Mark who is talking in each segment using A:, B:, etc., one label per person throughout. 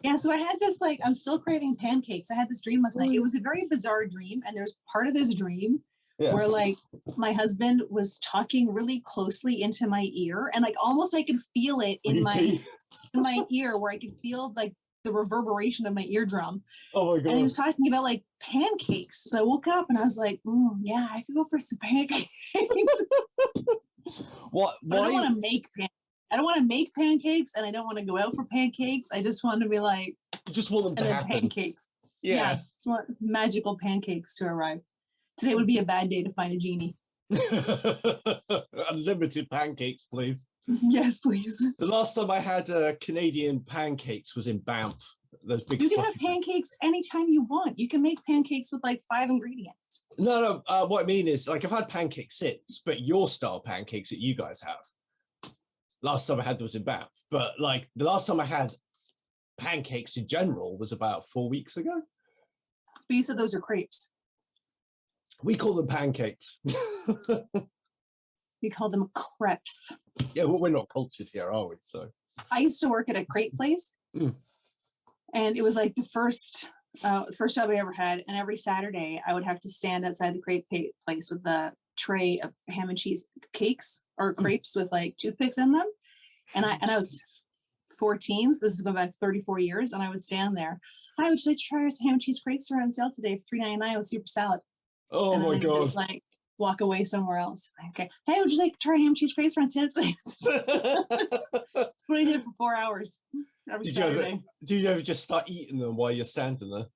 A: Yeah, so I had this, like, I'm still craving pancakes. I had this dream last night. It was a very bizarre dream. And there's part of this dream where, like, my husband was talking really closely into my ear. And, like, almost I could feel it in my ear, where I could feel, like, the reverberation of my eardrum.
B: Oh, my God.
A: And he was talking about, like, pancakes. So I woke up and I was like, yeah, I could go for some pancakes.
B: What?
A: But I don't want to make pancakes. I don't want to make pancakes, and I don't want to go out for pancakes. I just want to be like,
B: you just want them to happen.
A: Pancakes.
B: Yeah.
A: Just want magical pancakes to arrive. Today would be a bad day to find a genie.
B: Unlimited pancakes, please.
A: Yes, please.
B: The last time I had Canadian pancakes was in Banff. Those big.
A: You can have pancakes anytime you want. You can make pancakes with like 5 ingredients.
B: No. What I mean is, like, I've had pancakes since, but your style pancakes that you guys have. Last time I had those in Banff, but like the last time I had pancakes in general was about 4 weeks ago.
A: But you said those are crepes.
B: We call them pancakes.
A: We call them crepes.
B: Yeah, well, we're not cultured here, are we? So
A: I used to work at a crepe place, and it was like the first job I ever had. And every Saturday, I would have to stand outside the crepe place with the tray of ham and cheese cakes or crepes with like toothpicks in them. And I was 14, so this is going back 34 years, and I would stand there. Hi, would you like to try our ham and cheese crepes? Are on sale today for $3.99 with super salad.
B: Oh, and my God.
A: Just like walk away somewhere else. Okay. Hey, would you like to try ham and cheese crepes? Are on sale today? What I did for 4 hours.
B: Did you ever just start eating them while you're standing there?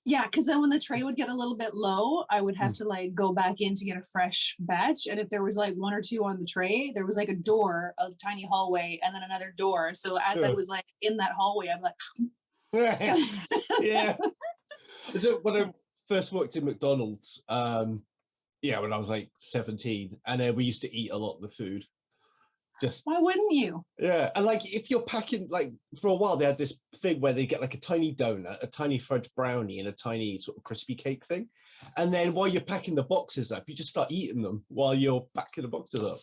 A: Yeah, because then when the tray would get a little bit low, I would have to like go back in to get a fresh batch. And if there was like 1 or 2 on the tray, there was like a door, a tiny hallway, and then another door. So as I was like in that hallway, I'm like,
B: yeah. So when I first worked in McDonald's, when I was like 17, and we used to eat a lot of the food. Just
A: why wouldn't you?
B: Yeah, and like if you're packing, like for a while they had this thing where they get like a tiny donut, a tiny fudge brownie, and a tiny sort of crispy cake thing, and then while you're packing the boxes up, you just start eating them while you're packing the boxes up.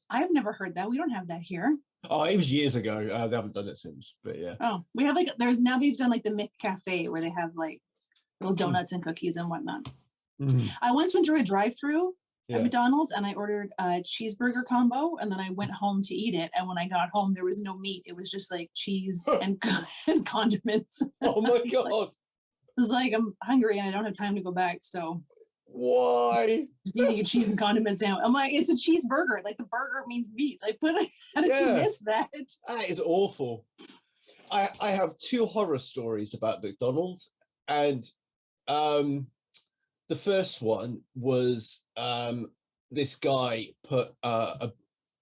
A: I've never heard that. We don't have that here.
B: Oh, it was years ago. They haven't done it since, but yeah.
A: Oh, we have like they've done like the McCafe where they have like little donuts and cookies and whatnot. I once went through a drive-through at McDonald's, and I ordered a cheeseburger combo, and then I went home to eat it. And when I got home, there was no meat. It was just like cheese and condiments.
B: Oh my God.
A: It was like, I'm hungry and I don't have time to go back. So
B: why?
A: Just eating a cheese and condiment sandwich. I'm like, it's a cheeseburger. Like the burger means meat. Like, how did you miss that?
B: That is awful. I have 2 horror stories about McDonald's, and the first one was this guy put a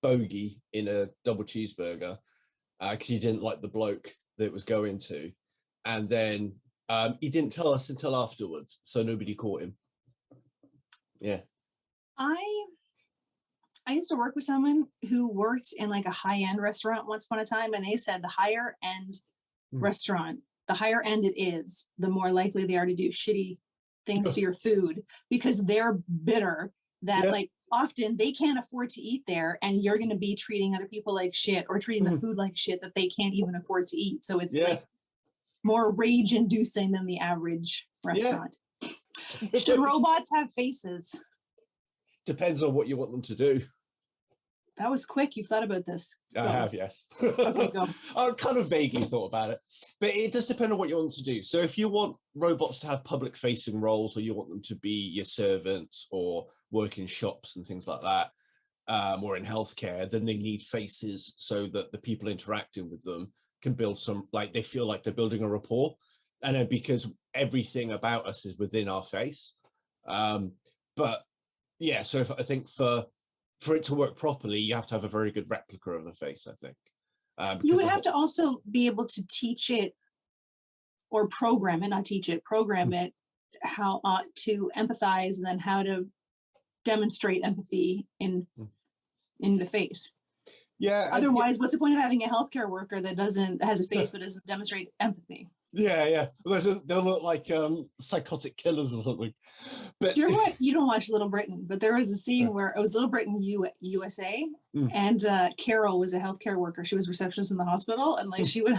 B: bogey in a double cheeseburger because he didn't like the bloke that it was going to. And then he didn't tell us until afterwards, so nobody caught him. Yeah.
A: I used to work with someone who worked in like a high-end restaurant once upon a time, and they said the higher end restaurant, the higher end it is, the more likely they are to do shitty things to your food, because they're bitter that like often they can't afford to eat there, and you're going to be treating other people like shit or treating the food like shit that they can't even afford to eat. So it's like more rage inducing than the average restaurant. Should robots have faces?
B: Depends on what you want them to do.
A: That was quick. You've thought about this.
B: I have, yes.
A: Okay, go.
B: I kind of vaguely thought about it, but it does depend on what you want to do. So if you want robots to have public-facing roles, or you want them to be your servants or work in shops and things like that, or in healthcare, then they need faces so that the people interacting with them can build some, like they feel like they're building a rapport. And then because everything about us is within our face. But yeah, so I think for it to work properly, you have to have a very good replica of a face, I think.
A: You would have to also be able to teach it or program it, how to empathize, and then how to demonstrate empathy in the face.
B: Yeah.
A: Otherwise, what's the point of having a healthcare worker that has a face but doesn't demonstrate empathy?
B: Yeah. They'll look like psychotic killers or something. But
A: you don't watch Little Britain, but there was a scene where it was Little Britain, USA, and Carol was a healthcare worker. She was receptionist in the hospital, and like she would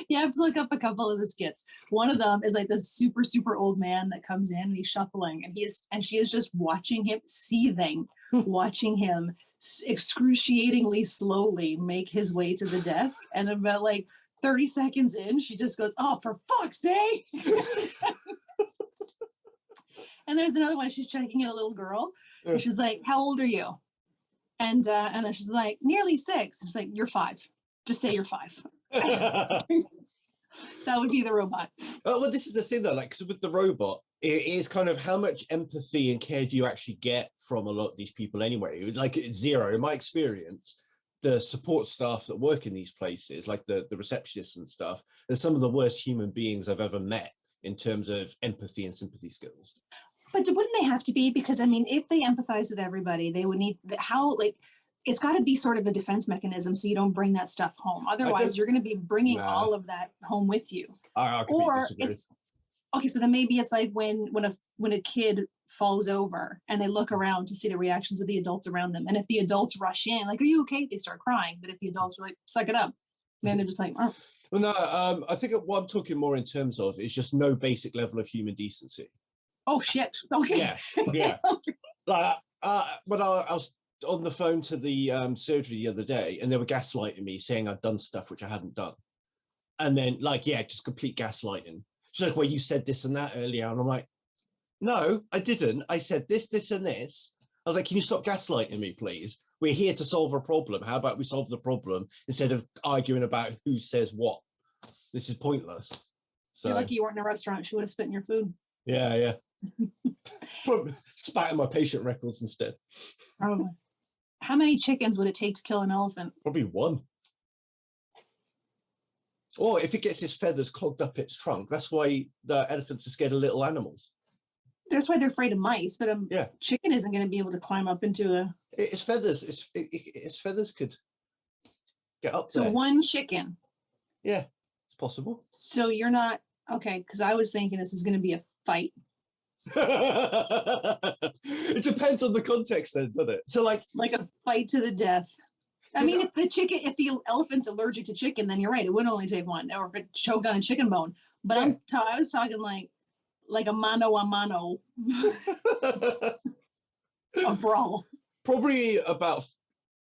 A: You have to look up a couple of the skits. One of them is like this super, super old man that comes in and he's shuffling and she is just watching him, seething, watching him excruciatingly slowly make his way to the desk. And about like 30 seconds in, she just goes, "Oh, for fuck's sake." And there's another one, she's checking in a little girl. And she's like, "How old are you?" And then she's like, "Nearly 6." And she's like, "You're 5. Just say you're 5. That would be the robot.
B: Oh, well, this is the thing though, like, because with the robot, it is kind of how much empathy and care do you actually get from a lot of these people anyway? Like, it's zero. In my experience, the support staff that work in these places, like the receptionists and stuff, are some of the worst human beings I've ever met in terms of empathy and sympathy skills.
A: But wouldn't they have to be? Because I mean, if they empathize with everybody, they would need it's got to be sort of a defense mechanism so you don't bring that stuff home. Otherwise, you're going to be bringing all of that home with you.
B: I
A: or
B: disagree.
A: It's okay. So then maybe it's like when a kid falls over and they look around to see the reactions of the adults around them, and if the adults rush in, like, "Are you okay?" they start crying. But if the adults are like, "Suck it up," then they're just like, "Oh."
B: Well, no, I think what I'm talking more in terms of is just no basic level of human decency.
A: Oh shit! Okay.
B: Yeah. Like when I was on the phone to the surgery the other day, and they were gaslighting me, saying I'd done stuff which I hadn't done, and then just complete gaslighting. She's like, "Well, you said this and that earlier," and I'm like, "No, I didn't. I said this, this, and this." I was like, "Can you stop gaslighting me, please? We're here to solve a problem. How about we solve the problem instead of arguing about who says what? This is pointless." So
A: you're lucky you weren't in a restaurant. She would have spit in your food.
B: Yeah. Spat in my patient records instead.
A: Probably. How many chickens would it take to kill an elephant?
B: Probably 1. Or if it gets its feathers clogged up its trunk, that's why the elephants are scared of little animals.
A: That's why they're afraid of mice. But chicken isn't going to be able to climb up into a.
B: Its feathers. Its feathers could get up there.
A: So 1 chicken.
B: Yeah, it's possible.
A: So you're not okay, because I was thinking this is going to be a fight.
B: It depends on the context then, doesn't it? So like
A: a fight to the death. I mean, if the elephant's allergic to chicken, then you're right, it would only take 1, or if it choked on a chicken bone. But I was talking like a mano a mano. A brawl.
B: Probably about,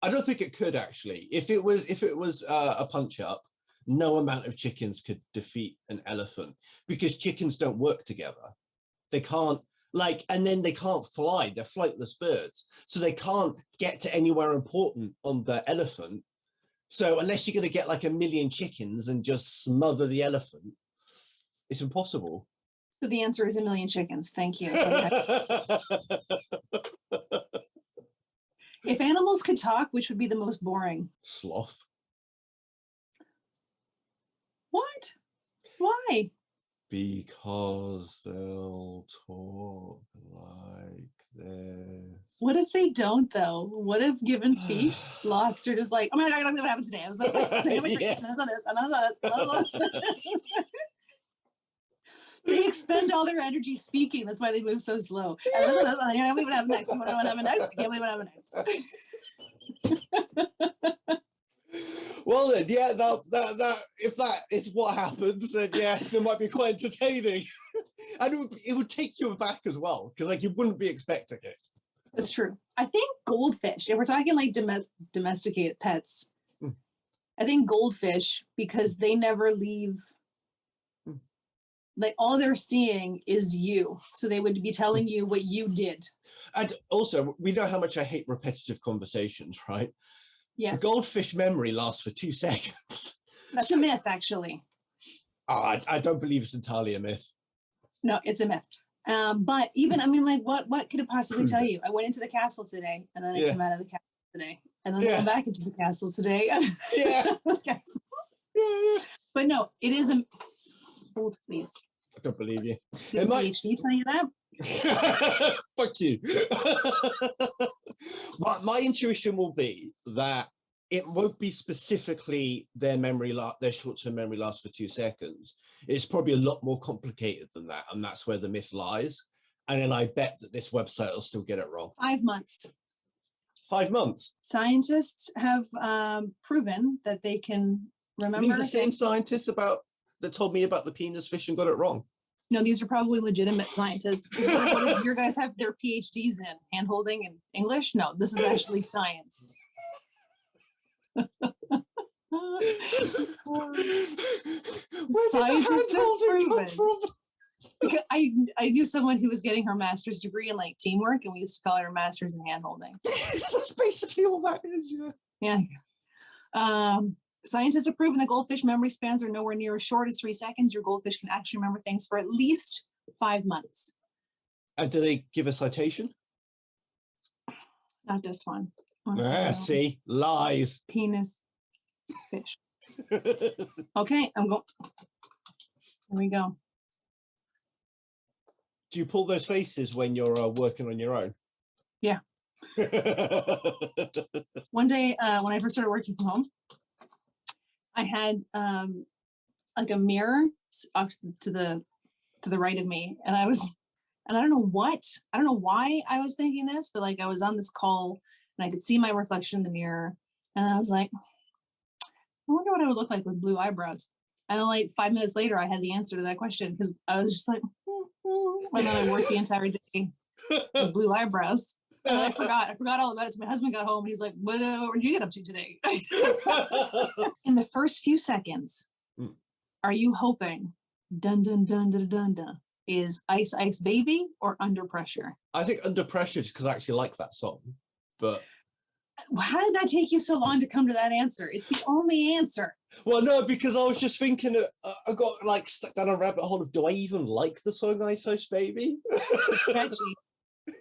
B: I don't think it could actually. If it was a punch up, no amount of chickens could defeat an elephant, because chickens don't work together. They can't, and then they can't fly. They're flightless birds. So they can't get to anywhere important on the elephant. So unless you're going to get like 1 million chickens and just smother the elephant, it's impossible.
A: So the answer is 1 million chickens. Thank you. If animals could talk, which would be the most boring?
B: Sloth.
A: What? Why?
B: Because they'll talk like this.
A: What if they don't, though? What if, given speech, sloths are just like, "Oh my God, I don't know what happened today. I was They expend all their energy speaking. That's why they move so slow. I can't believe what happened next. I can't believe what happened next.
B: Well then, that if that is what happens, then it might be quite entertaining. And it would take you aback as well, because you wouldn't be expecting it.
A: That's true. I think goldfish, if we're talking like domesticated pets, I think goldfish, because they never leave, like all they're seeing is you. So they would be telling you what you did.
B: And also, we know how much I hate repetitive conversations, right?
A: Yes.
B: The goldfish memory lasts for 2 seconds.
A: That's a myth, actually.
B: Oh, I don't believe it's entirely a myth.
A: No, it's a myth. But even, I mean, like, what could it possibly tell you? I went into the castle today, and then I came out of the castle today, and then I went back into the castle today. But no, it isn't. Hold, please.
B: I don't believe you.
A: Did PhD tell you that?
B: Fuck you. My intuition will be that it won't be specifically their short-term memory lasts for 2 seconds. It's probably a lot more complicated than that, and that's where the myth lies. And then I bet that this website will still get it wrong.
A: 5 months.
B: 5 months.
A: Scientists have proven that they can Remember?
B: These are the same scientists that told me about the penis fish and got it wrong.
A: No, these are probably legitimate scientists. What did your guys have their PhDs in? Hand holding and English? No, this is actually science. Scientists have proven. I knew someone who was getting her master's degree in like teamwork, and we used to call her master's in hand holding.
B: That's basically all that is,
A: yeah. Scientists have proven that goldfish memory spans are nowhere near as short as 3 seconds. Your goldfish can actually remember things for at least 5 months.
B: And do they give a citation?
A: Not this one.
B: See, lies.
A: Penis fish. Okay, I'm going. There we go.
B: Do you pull those faces when you're working on your own?
A: Yeah. One day when I first started working from home, I had like a mirror off to the right of me, and I don't know why I was thinking this, but like I was on this call and I could see my reflection in the mirror, and I was like, I wonder what I would look like with blue eyebrows. And then like 5 minutes later, I had the answer to that question because I was just like, and then I worked the entire day with blue eyebrows. And then I forgot all about it. So my husband got home and he's like, what did you get up to today? In the first few seconds, are you hoping dun dun dun dun dun dun is Ice Ice Baby or Under Pressure?
B: I think Under Pressure just because I actually like that song. But
A: how did that take you so long to come to that answer? It's the only answer.
B: Well, no, because I was just thinking, I got like stuck down a rabbit hole of, do I even like the song Ice Ice Baby?
A: Catchy.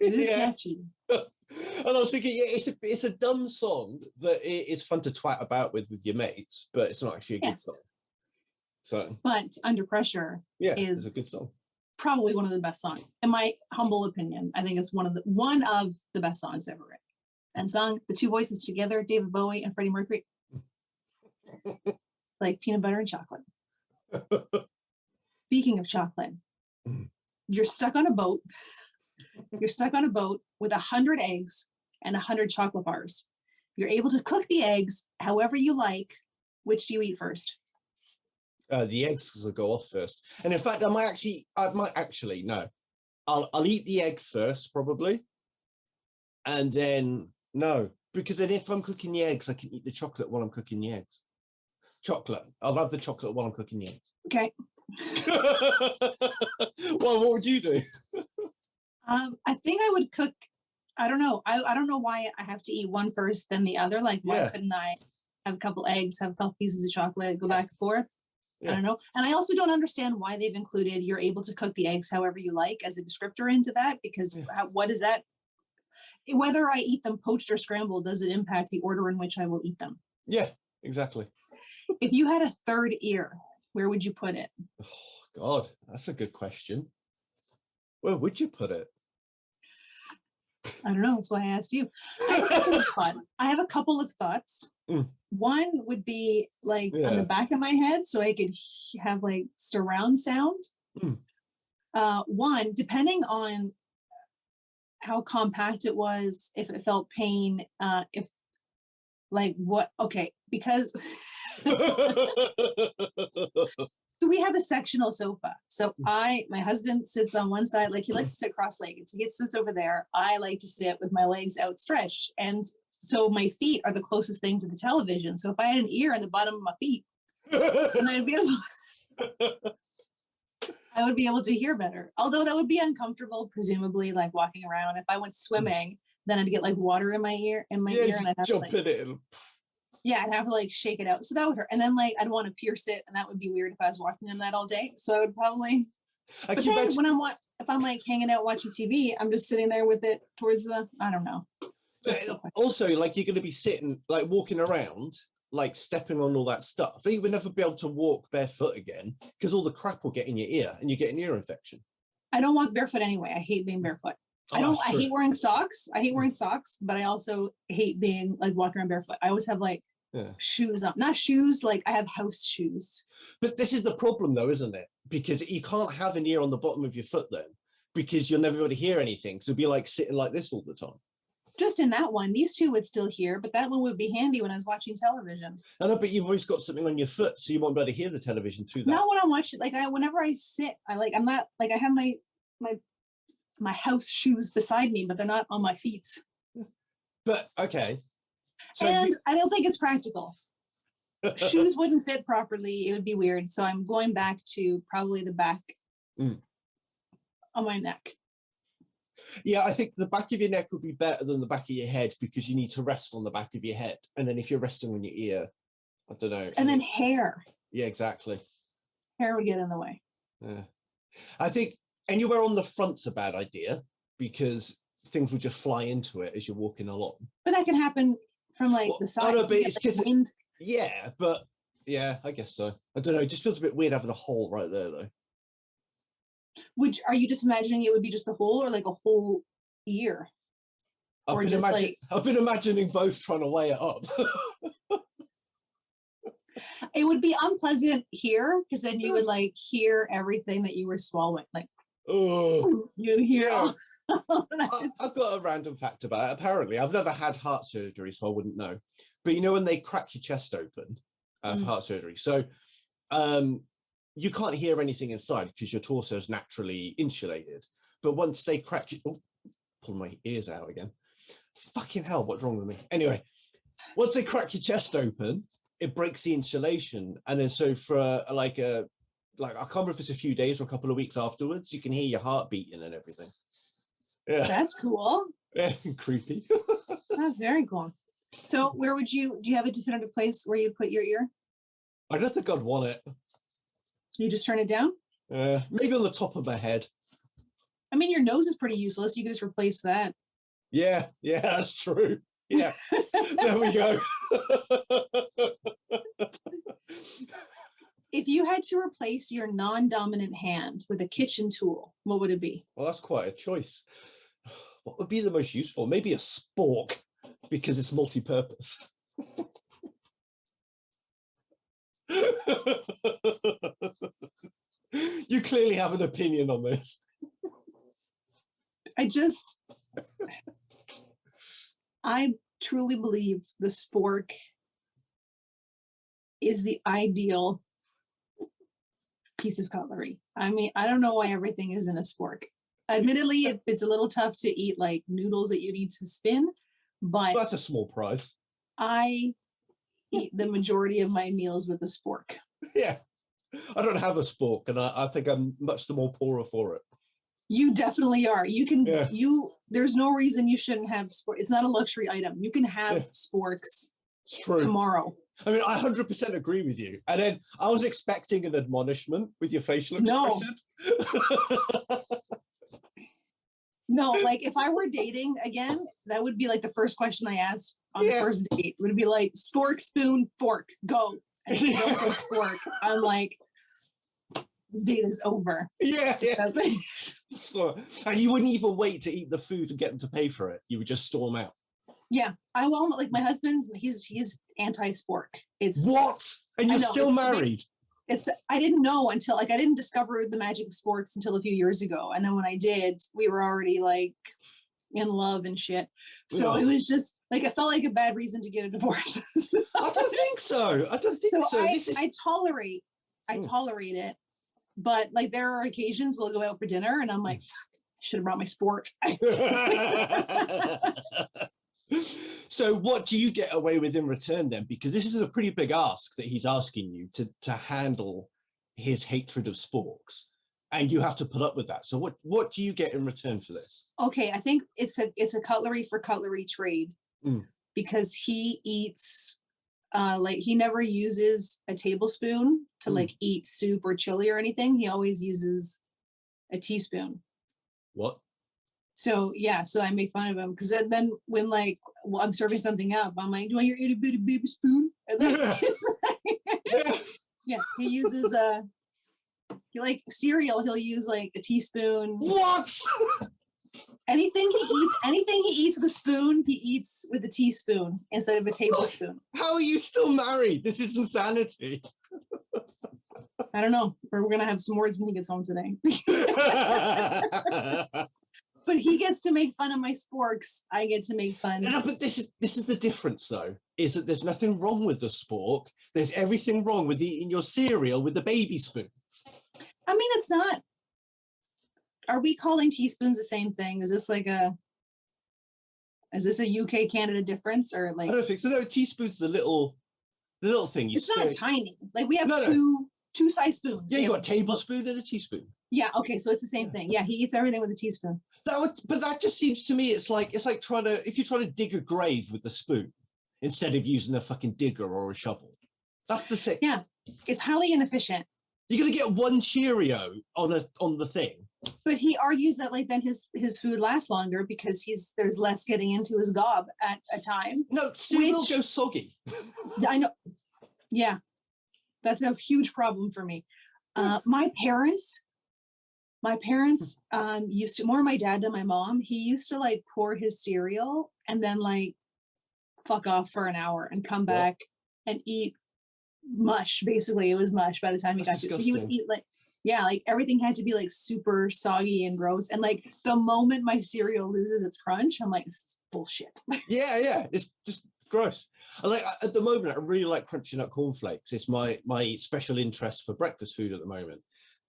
A: It is catchy.
B: And I was thinking, yeah, it's a dumb song that is fun to twat about with your mates, but it's not actually a good song. So,
A: but Under Pressure
B: is a good song.
A: Probably one of the best songs, in my humble opinion. I think it's one of the best songs ever written and sung. The two voices together, David Bowie and Freddie Mercury, like peanut butter and chocolate. Speaking of chocolate, you're stuck on a boat. You're stuck on a boat with 100 eggs and 100 chocolate bars. You're able to cook the eggs however you like. Which do you eat first?
B: The eggs will go off first. And in fact, I might actually, no. I'll eat the egg first, probably. And then, no. Because then if I'm cooking the eggs, I can eat the chocolate while I'm cooking the eggs. Chocolate. I'll have the chocolate while I'm cooking the eggs.
A: Okay.
B: Well, what would you do?
A: I think I would cook. I don't know. I don't know why I have to eat one first, then the other. Like, why couldn't I have a couple eggs, have a couple pieces of chocolate, go back and forth? I don't know. And I also don't understand why they've included you're able to cook the eggs however you like as a descriptor into that, because what is that? Whether I eat them poached or scrambled, does it impact the order in which I will eat them?
B: Yeah, exactly.
A: If you had a third ear, where would you put it?
B: Oh, God, that's a good question. Where would you put it?
A: I don't know. That's why I asked you. I have a couple of thoughts. One would be like on the back of my head, so I could have like surround sound. One, depending on how compact it was, if it felt pain, if like what, okay, because so we have a sectional sofa. So my husband sits on one side, like he likes to sit cross-legged. So he sits over there. I like to sit with my legs outstretched. And so my feet are the closest thing to the television. So if I had an ear on the bottom of my feet, then I would be able to hear better. Although that would be uncomfortable, presumably, like walking around. If I went swimming, then I'd get like water in my ear, and I'd have
B: jump
A: to, like,
B: in it.
A: I'd have to like shake it out. So that would hurt. And then like I'd want to pierce it, and that would be weird if I was walking in that all day. So I would probably. But then if I'm like hanging out watching TV, I'm just sitting there with it towards I don't know.
B: Also, like you're going to be sitting, like walking around, like stepping on all that stuff. You would never be able to walk barefoot again because all the crap will get in your ear and you get an ear infection.
A: I don't walk barefoot anyway. I hate being barefoot. I hate wearing socks. But I also hate being like walking around barefoot. I always have like shoes on, not shoes, like I have house shoes.
B: But this is the problem though, isn't it? Because you can't have an ear on the bottom of your foot then, because you'll never be able to hear anything. So it'll be like sitting like this all the time.
A: Just in that one, these two would still hear, but that one would be handy when I was watching television.
B: I know, but you've always got something on your foot, so you won't be able to hear the television through that.
A: Not when I'm watching, like whenever I sit, I'm not like I have my house shoes beside me, but they're not on my feet.
B: But okay. So
A: and I don't think it's practical. Shoes wouldn't fit properly. It would be weird. So I'm going back to probably the back on my neck.
B: Yeah, I think the back of your neck would be better than the back of your head because you need to rest on the back of your head. And then if you're resting on your ear, I don't know.
A: And then hair.
B: Yeah, exactly.
A: Hair would get in the way.
B: Yeah. I think anywhere on the front's a bad idea because things would just fly into it as you're walking along.
A: But that can happen from like the side.
B: Oh, no, but it's because
A: wind.
B: Yeah, but yeah, I guess so. I don't know. It just feels a bit weird having a hole right there, though.
A: Which are you just imagining it would be just a hole or like a whole ear?
B: I've been imagining both trying to weigh it up.
A: It would be unpleasant here because then you would like hear everything that you were swallowing. Like,
B: oh,
A: you'd hear.
B: Yeah.
A: All that.
B: I've got a random fact about it. Apparently, I've never had heart surgery, so I wouldn't know. But you know when they crack your chest open for heart surgery, so you can't hear anything inside because your torso is naturally insulated. But once they crack you, pull my ears out again. Fucking hell, what's wrong with me? Anyway, once they crack your chest open, it breaks the insulation, and then so for I can't remember if it's a few days or a couple of weeks afterwards, you can hear your heart beating and everything. Yeah,
A: that's cool.
B: Yeah, creepy.
A: That's very cool. So where do you have a definitive place where you'd put your ear?
B: I don't think I'd want it.
A: You just turn it down?
B: Maybe on the top of my head.
A: I mean, your nose is pretty useless. You could just replace that.
B: Yeah, that's true. Yeah, there we go.
A: If you had to replace your non-dominant hand with a kitchen tool, what would it be?
B: Well, that's quite a choice. What would be the most useful? Maybe a spork, because it's multi-purpose. You clearly have an opinion on this.
A: I truly believe the spork is the ideal piece of cutlery. I mean, I don't know why everything is in a spork. Admittedly, it's a little tough to eat like noodles that you need to spin, but
B: that's a small prize.
A: I eat the majority of my meals with a spork.
B: Yeah, I don't have a spork, and I think I'm much the more poorer for it.
A: You definitely are. You can. Yeah. There's no reason you shouldn't have spork. It's not a luxury item. You can have sporks.
B: It's true.
A: Tomorrow.
B: I mean, I 100% agree with you. And then I was expecting an admonishment with your facial expression.
A: No, like if I were dating again, that would be like the first question I asked on the first date. It would be like, spork, spoon, fork, go. And she goes for spork. I'm like, this date is over.
B: Yeah. And you wouldn't even wait to eat the food and get them to pay for it. You would just storm out.
A: Yeah, I will. Like my husband's, he's anti-spork. It's
B: what? And you're still married?
A: I didn't know until I didn't discover the magic of sporks until a few years ago, and then when I did, we were already like in love and shit. So it was just like it felt like a bad reason to get a divorce.
B: I don't think so.
A: I tolerate it, but like there are occasions we'll go out for dinner, and I'm like, fuck, I should have brought my spork.
B: So what do you get away with in return then? Because this is a pretty big ask that he's asking you to handle his hatred of sporks, and you have to put up with that. So what do you get in return for this?
A: Okay, I think it's a cutlery for Cutlery Trade because he eats like he never uses a tablespoon to like eat soup or chili or anything. He always uses a teaspoon.
B: What?
A: So yeah, so I make fun of him because then when like I'm serving something up, I'm like, "Do I hear itty bitty baby spoon?" And then yeah, he uses he like cereal. He'll use like a teaspoon.
B: What?
A: Anything he eats with a spoon, he eats with a teaspoon instead of a tablespoon.
B: How are you still married? This is insanity.
A: I don't know. We're gonna have some words when he gets home today. But he gets to make fun of my sporks. I get to make fun.
B: No, but this is the difference, though, is that there's nothing wrong with the spork. There's everything wrong with eating your cereal with the baby spoon.
A: I mean, it's not. Are we calling teaspoons the same thing? Is this a UK Canada difference, or like?
B: I don't think so. No, teaspoon's the little thing.
A: It's not tiny. Like we have two size spoons.
B: Yeah, you got a tablespoon and a teaspoon.
A: Yeah. Okay, so it's the same thing. Yeah, he eats everything with a teaspoon.
B: But that just seems to me if you're trying to dig a grave with a spoon instead of using a fucking digger or a shovel. That's the same.
A: Yeah, it's highly inefficient.
B: You're gonna get one Cheerio on the thing.
A: But he argues that then his food lasts longer because there's less getting into his gob at a time.
B: No, cereal goes soggy.
A: I know. Yeah, that's a huge problem for me. My parents used to, more my dad than my mom. He used to pour his cereal and then fuck off for an hour and come back and eat mush. Basically, it was mush by the time he got to. So he would eat everything had to be super soggy and gross. And the moment my cereal loses its crunch, I'm like, this is bullshit.
B: Yeah, it's just gross. At the moment, I really like crunching up cornflakes. It's my special interest for breakfast food at the moment.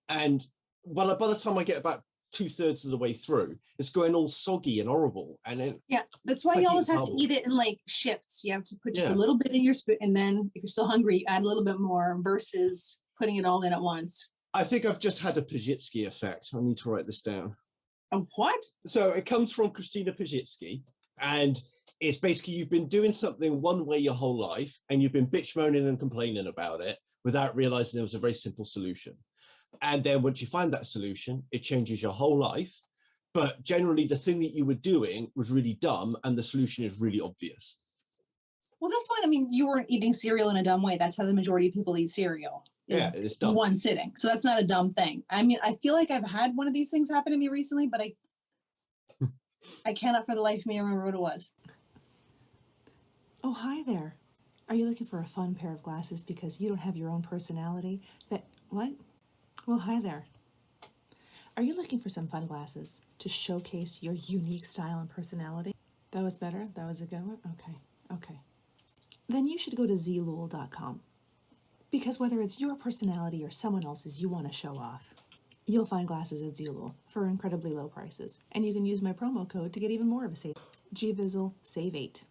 B: And by the time I get about 2/3 of the way through, it's going all soggy and horrible. And then
A: that's why you always have to eat it in shifts. You have to put just a little bit in your spoon, and then if you're still hungry, you add a little bit more versus putting it all in at once.
B: I think I've just had a Pazsitzky effect. I need to write this down.
A: A what?
B: So it comes from Christina Pazsitzky, and it's basically you've been doing something one way your whole life, and you've been bitch moaning and complaining about it without realizing there was a very simple solution. And then once you find that solution, it changes your whole life. But generally, the thing that you were doing was really dumb, and the solution is really obvious.
A: Well, that's fine. I mean, you weren't eating cereal in a dumb way. That's how the majority of people eat cereal.
B: Yeah, it's dumb.
A: One sitting. So that's not a dumb thing. I mean, I feel like I've had one of these things happen to me recently, but I cannot for the life of me remember what it was.
C: Oh, hi there. Are you looking for a fun pair of glasses because you don't have your own personality? What? Well, hi there. Are you looking for some fun glasses to showcase your unique style and personality? That was better? That was a good one? Okay. Then you should go to Zylool.com. Because whether it's your personality or someone else's you want to show off, you'll find glasses at Zylool for incredibly low prices. And you can use my promo code to get even more of a save. GVizzle Save 8.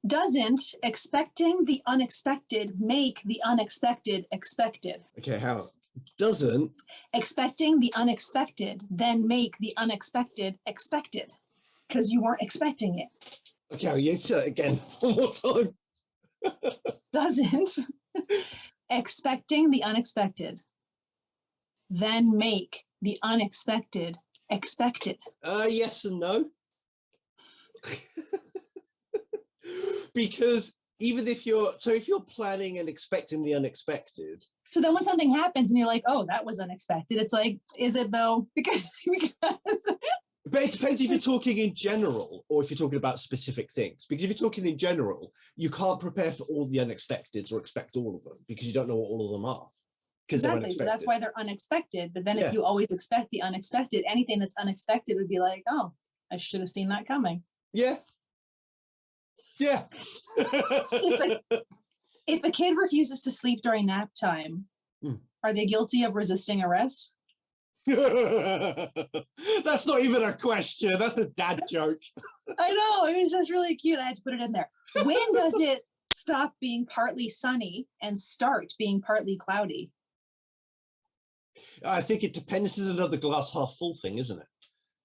A: Doesn't expecting the unexpected make the unexpected expected?
B: Okay, how? Doesn't
A: expecting the unexpected then make the unexpected expected? Because you weren't expecting it.
B: Okay, I'll use it again one more time.
A: Doesn't expecting the unexpected then make the unexpected expected?
B: Yes and no. Because even if you're planning and expecting the unexpected.
A: So then when something happens and you're like, oh, that was unexpected, it's like, is it though? Because
B: But it depends if you're talking in general or if you're talking about specific things. Because if you're talking in general, you can't prepare for all the unexpecteds or expect all of them because you don't know what all of them are.
A: Exactly. So that's why they're unexpected. But then if you always expect the unexpected, anything that's unexpected would be like, oh, I should have seen that coming.
B: Yeah. Yeah.
A: If a kid refuses to sleep during nap time, are they guilty of resisting arrest?
B: That's not even a question. That's a dad joke.
A: I know. It was just really cute. I had to put it in there. When does it stop being partly sunny and start being partly cloudy?
B: I think it depends. This is another glass half full thing, isn't it?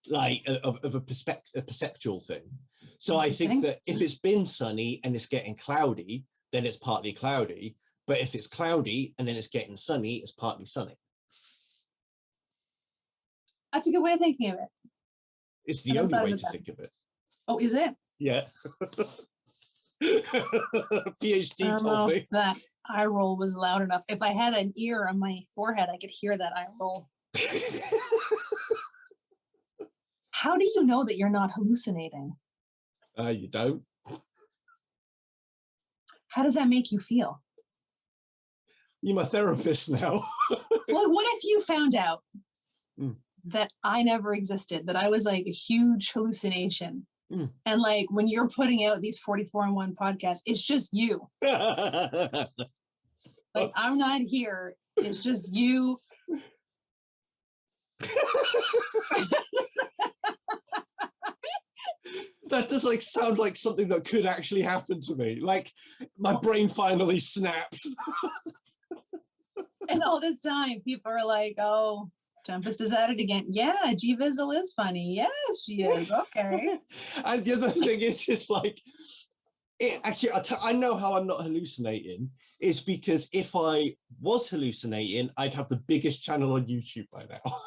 B: Like of a perceptual thing. So I think that if it's been sunny and it's getting cloudy, then it's partly cloudy. But if it's cloudy and then it's getting sunny, it's partly sunny.
A: That's a good way of thinking of it.
B: It's the only way to think of it.
A: Oh, is it?
B: Yeah. PhD told me.
A: That eye roll was loud enough. If I had an ear on my forehead, I could hear that eye roll. How do you know that you're not hallucinating?
B: You don't.
A: How does that make you feel?
B: You're my therapist now.
A: Well, what if you found out that I never existed, that I was like a huge hallucination. And like when you're putting out these 44 in 1 podcasts, it's just you. Like I'm not here. It's just you.
B: That does like sound like something that could actually happen to me. Like my brain finally snapped.
A: And all this time, people are like, "Oh, Tempest is at it again." Yeah, GVizzle is funny. Yes, she is. Okay.
B: And the other thing is, it's like, it actually, I know how I'm not hallucinating. Is because if I was hallucinating, I'd have the biggest channel on YouTube by now.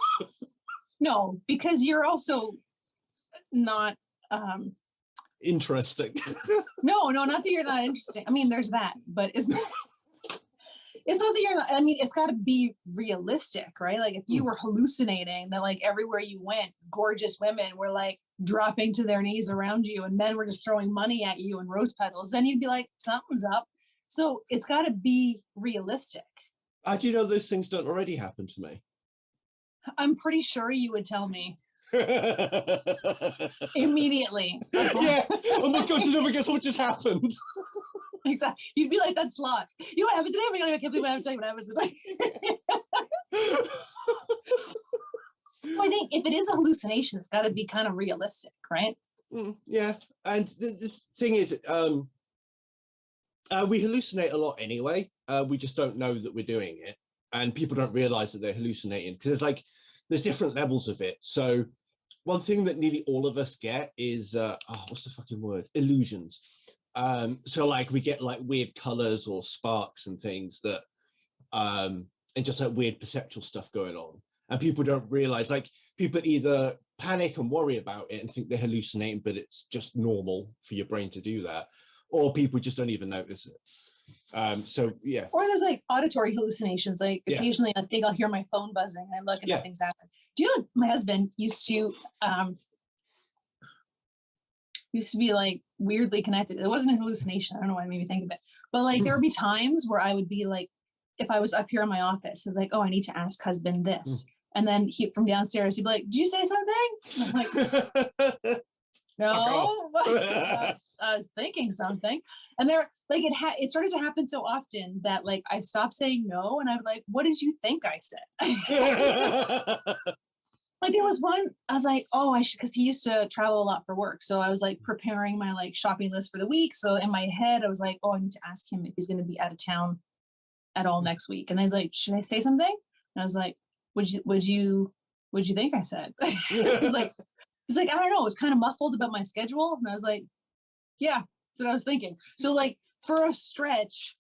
A: No, because you're also not.
B: Interesting.
A: No, not that you're not interesting. I mean, there's that, but it's not that you're not. I mean, it's got to be realistic, right? Like if you were hallucinating that like everywhere you went, gorgeous women were like dropping to their knees around you and men were just throwing money at you and rose petals, then you'd be like, something's up. So it's got to be realistic.
B: How do you know those things don't already happen to me?
A: I'm pretty sure you would tell me. Immediately.
B: Yeah. Oh my god, did you ever guess what just happened?
A: Exactly. You'd be like, that's slots. You know what happened today? Oh my god, I can't believe I have to tell you what happened today. I think if it is a hallucination, it's got to be kind of realistic, right?
B: Yeah. And the thing is, we hallucinate a lot anyway. We just don't know that we're doing it. And people don't realize that they're hallucinating because there's different levels of it. So one thing that nearly all of us get is, what's the fucking word? Illusions. So like we get like weird colors or sparks and things that, and just like weird perceptual stuff going on. And people don't realize, like people either panic and worry about it and think they're hallucinating, but it's just normal for your brain to do that. Or people just don't even notice it. So yeah.
A: Or there's like auditory hallucinations. Like occasionally I think I'll hear my phone buzzing and I look and nothing's happening. Do you know my husband used to be like weirdly connected. It wasn't a hallucination. I don't know why it made me think of it. But like there would be times where I would be like, if I was up here in my office, it's like, oh, I need to ask husband this. And then he from downstairs, he'd be like, did you say something? And I'm like, no, I was thinking something. And there, like it started to happen so often that like I stopped saying no, and I'm like, what did you think I said? Like there was one, I was like, oh, I should, because he used to travel a lot for work. So I was like preparing my like shopping list for the week. So in my head, I was like, oh, I need to ask him if he's going to be out of town at all next week. And I was like, should I say something? And I was like, what'd you think I said? He's like, I don't know. It was kind of muffled about my schedule. And I was like, yeah, that's what I was thinking. So like for a stretch,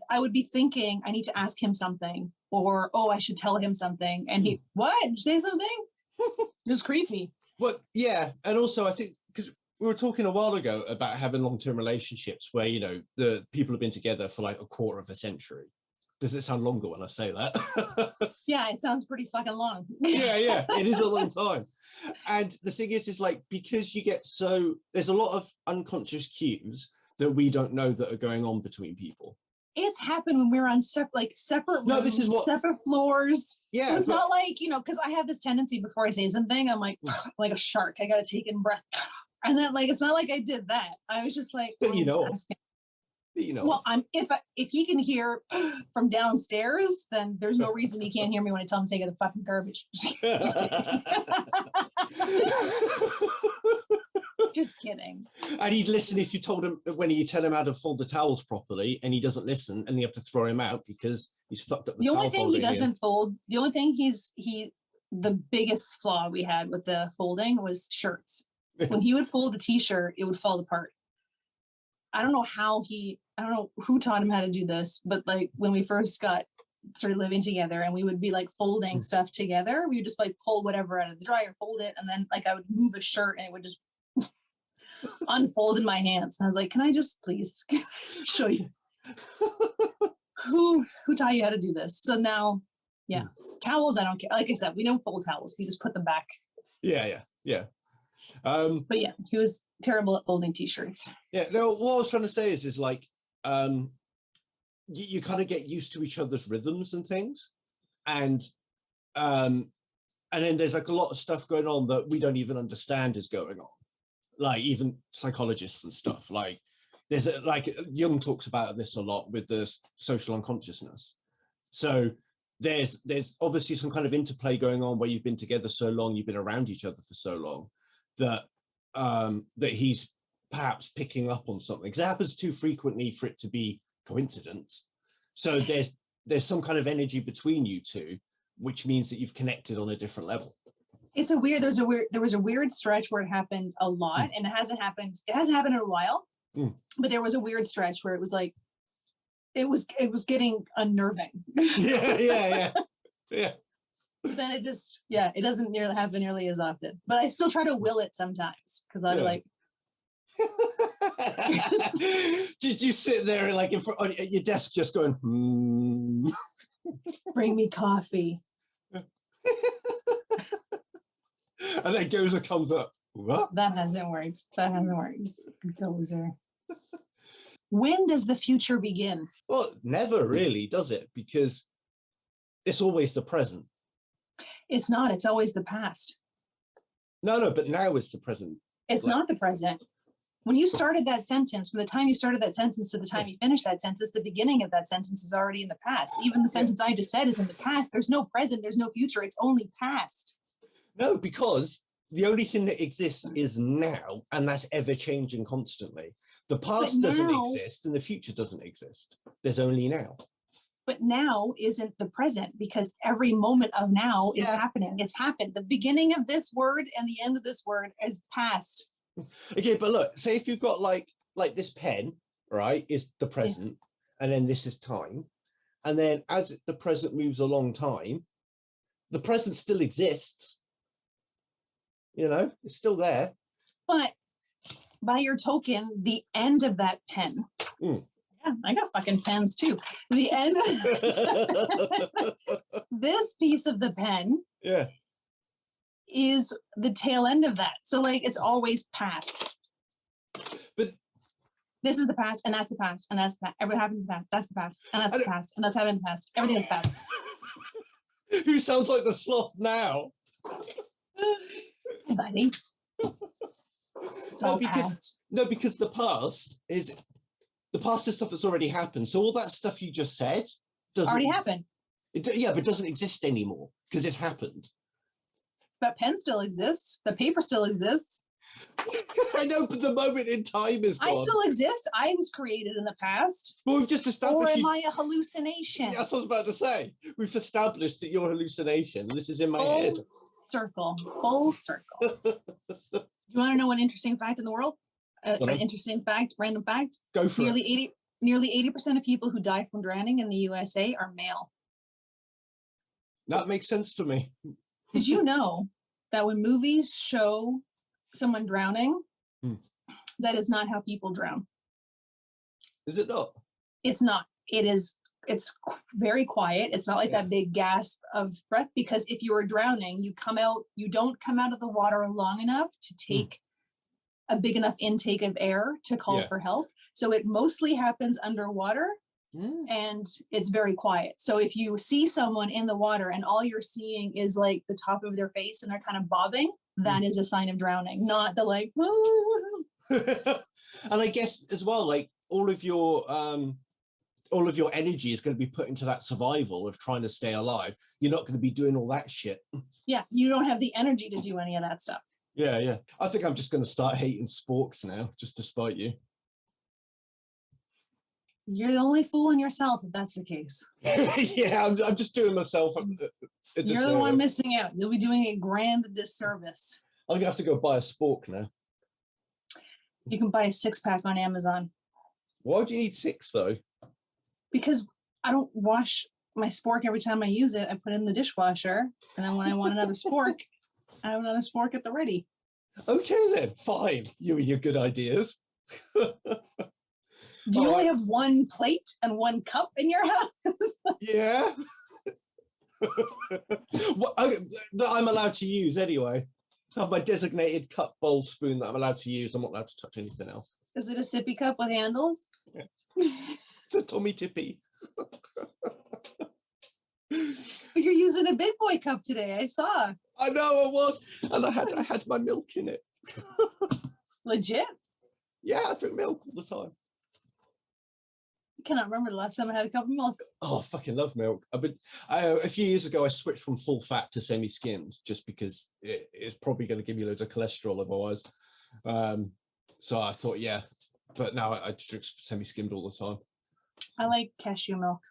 A: I would be thinking I need to ask him something, or, oh, I should tell him something. And he, what? Did you say something? It was creepy.
B: Well, yeah. And also I think, because we were talking a while ago about having long-term relationships where, you know, the people have been together for like a quarter of a century. Does it sound longer when I say that?
A: Yeah, it sounds pretty fucking long.
B: Yeah, it is a long time. And the thing is like, because there's a lot of unconscious cues that we don't know that are going on between people.
A: It's happened when we were on separate rooms,
B: no, this is
A: separate floors.
B: Yeah.
A: So it's not like, you know, because I have this tendency before I say something, I'm like, like a shark. I got to take in breath. And then like, it's not like I did that. I was just like,
B: but you know.
A: Well, if he can hear from downstairs, then there's no reason he can't hear me when I tell him to take out the fucking garbage. Just kidding.
B: And he'd listen if you told him, when you tell him how to fold the towels properly, and he doesn't listen, and you have to throw him out because he's fucked up the towel.
A: The only thing he doesn't fold, the only thing the biggest flaw we had with the folding was shirts. When he would fold a t-shirt, it would fall apart. I don't know who taught him how to do this, but like when we first started living together and we would be like folding stuff together, we would just like pull whatever out of the dryer, fold it, and then like I would move a shirt and it would just unfold in my hands. And I was like, can I just please show you who taught you how to do this? So now, yeah, towels, I don't care. Like I said, we don't fold towels. We just put them back.
B: Yeah.
A: But yeah, he was terrible at folding t-shirts.
B: Yeah, no, what I was trying to say is like, you kind of get used to each other's rhythms and things. And And then there's like a lot of stuff going on that we don't even understand is going on. Like even psychologists and stuff. Like there's like Jung talks about this a lot with the social unconsciousness. So there's obviously some kind of interplay going on where you've been together so long, you've been around each other for so long that that he's perhaps picking up on something. Because it happens too frequently for it to be coincidence. So there's some kind of energy between you two, which means that you've connected on a different level.
A: It's a weird, there was a weird stretch where it happened a lot, and it hasn't happened in a while, but there was a weird stretch where it was like, it was getting unnerving.
B: Yeah.
A: But then it just, it doesn't happen nearly as often, but I still try to will it sometimes, because I'm like,
B: did you sit there like in front at your desk just going,
A: bring me coffee?
B: And then Gozer comes up. What?
A: That hasn't worked. Gozer. When does the future begin?
B: Well, never really, does it? Because it's always the present.
A: It's not. It's always the past.
B: No, but now it's the present.
A: It's not the present. When you started that sentence, from the time you started that sentence to the time you finish that sentence, the beginning of that sentence is already in the past. Even the sentence I just said is in the past. There's no present. There's no future. It's only past.
B: No, because the only thing that exists is now, and that's ever changing constantly. The past doesn't exist and the future doesn't exist. There's only now.
A: But now isn't the present, because every moment of now is happening. It's happened. The beginning of this word and the end of this word is past.
B: Okay, but look, say if you've got like this pen, right, is the present, and then this is time. And then as the present moves along time, the present still exists. You know, it's still there. But
A: by your token, the end of that pen. Yeah, I got fucking pens too. The end of this piece of the pen is the tail end of that. So like it's always past.
B: But
A: this is the past, and that's the past, and that's the past. Everything happened in the past. That's the past, and that's the past, and that's happened in the past. Everything is past.
B: Who sounds like the sloth now?
A: Hey, buddy. It's all past.
B: No, because the past is stuff that's already happened. So all that stuff you just said doesn't
A: already happened.
B: But it doesn't exist anymore because it's happened.
A: But pen still exists. The paper still exists.
B: I know, but the moment in time is gone.
A: I still exist. I was created in the past.
B: Well, we've just established.
A: Or am I a hallucination?
B: That's what I was about to say. We've established that you're a hallucination. This is in my head.
A: Full circle. Do you want to know an interesting fact in the world? An interesting fact, random fact.
B: Go for it.
A: Nearly 80% of people who die from drowning in the USA are male.
B: That makes sense to me.
A: Did you know that when movies show someone drowning, that is not how people drown?
B: Is it not?
A: It's not. It's very quiet. It's not like that big gasp of breath, because if you are drowning, you don't come out of the water long enough to take a big enough intake of air to call for help. So it mostly happens underwater, and it's very quiet. So if you see someone in the water and all you're seeing is like the top of their face and they're kind of bobbing, that is a sign of drowning, not the like.
B: And I guess as well, like all of your energy is going to be put into that survival of trying to stay alive. You're not going to be doing all that shit. Yeah,
A: you don't have the energy to do any of that stuff.
B: Yeah. I think I'm just going to start hating Sporks now, just to spite you.
A: You're the only fool in yourself if that's the case.
B: Yeah, I'm just doing myself a disservice.
A: You're the one missing out. You'll be doing a grand disservice.
B: I'm going to have to go buy a Spork now.
A: You can buy a 6-pack on Amazon.
B: Why do you need 6 though?
A: Because I don't wash my spork every time I use it. I put it in the dishwasher, and then when I want another spork, I have another spork at the ready.
B: Okay then, fine. You and your good ideas.
A: Do you only have one plate and one cup in your house?
B: Yeah. That I'm allowed to use anyway. I have my designated cup, bowl, spoon that I'm allowed to use. I'm not allowed to touch anything else.
A: Is it a sippy cup with handles?
B: Yes. It's a Tommy Tippy.
A: But you're using a big boy cup today. I saw.
B: I know I was, and I had my milk in it.
A: Legit.
B: Yeah, I drink milk all the time.
A: I cannot remember the last time I had a cup of milk.
B: Oh, I fucking love milk. A few years ago, I switched from full fat to semi-skimmed just because it's probably going to give you loads of cholesterol otherwise. So I thought, yeah, but now I just drink semi-skimmed all the time.
A: I like cashew milk.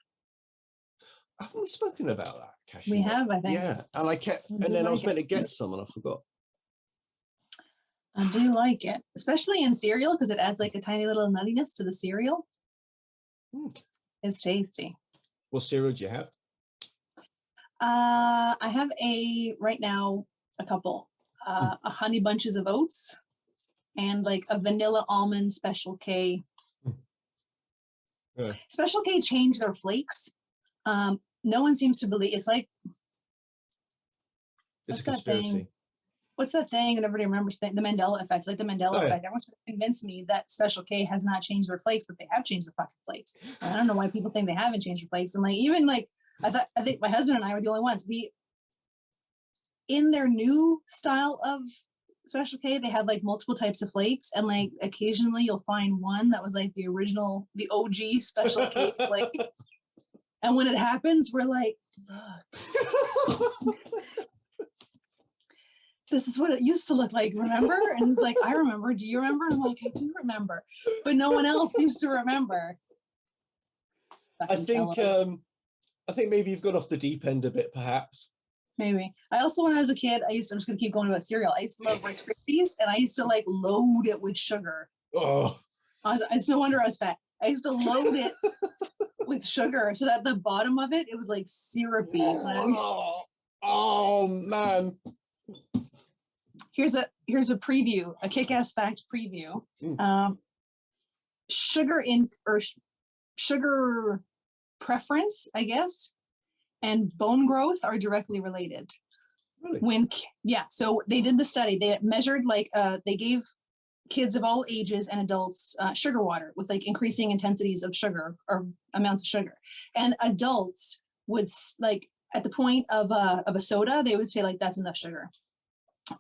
B: Haven't we spoken about that? Cashew
A: We
B: milk?
A: have, I think.
B: Yeah, and
A: do
B: then I was
A: like
B: meant
A: it.
B: to get some and I forgot.
A: I do like it, especially in cereal because it adds like a tiny little nuttiness to the cereal. It's tasty.
B: What cereal do you have?
A: I have right now a couple, a honey bunches of oats and like a vanilla almond Special K.
B: Yeah.
A: Special K changed their flakes. No one seems to believe it's like
B: It's
A: what's
B: a
A: that
B: conspiracy.
A: thing? What's that thing? And everybody remembers the Mandela effect. Like the Mandela effect. Everyone's trying to convince me that Special K has not changed their flakes, but they have changed their fucking flakes. And I don't know why people think they haven't changed their flakes. And like even like I think my husband and I were the only ones. In their new style of Special K, they had like multiple types of flakes, and like occasionally you'll find one that was like the original, the OG Special K flake. And when it happens, we're like, look. This is what it used to look like, remember? And he's like, I remember. Do you remember? I'm like, I do remember. But no one else seems to remember.
B: I think maybe you've gone off the deep end a bit, perhaps.
A: Maybe. I also, when I was a kid, I'm just going to keep going about cereal. I used to love Rice Krispies, and I used to like load it with sugar.
B: Oh.
A: It's no wonder I was fat. I used to load it with sugar so that the bottom of it, it was like syrupy.
B: Oh man.
A: Here's a preview, a kick-ass fact preview. Sugar preference, I guess, and bone growth are directly related.
B: Really?
A: So they did the study. They measured they gave kids of all ages and adults sugar water with like increasing intensities of sugar or amounts of sugar, and adults would like at the point of a soda, they would say like that's enough sugar.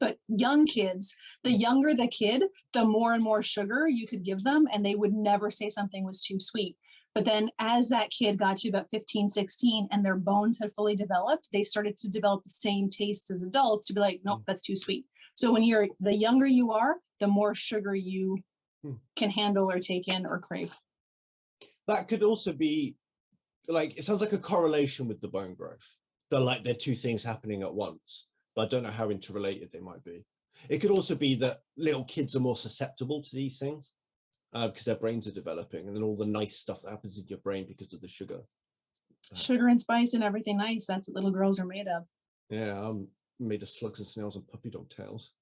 A: But young kids, the younger the kid, the more and more sugar you could give them, and they would never say something was too sweet. But then as that kid got to about 15, 16, and their bones had fully developed, they started to develop the same taste as adults to be like, nope, that's too sweet. So when the younger you are, the more sugar you can handle or take in or crave.
B: That could also be like, it sounds like a correlation with the bone growth. They're two things happening at once, but I don't know how interrelated they might be. It could also be that little kids are more susceptible to these things because their brains are developing, and then all the nice stuff that happens in your brain because of the sugar.
A: Sugar and spice and everything nice. That's what little girls are made of.
B: Yeah, I'm made of slugs and snails and puppy dog tails.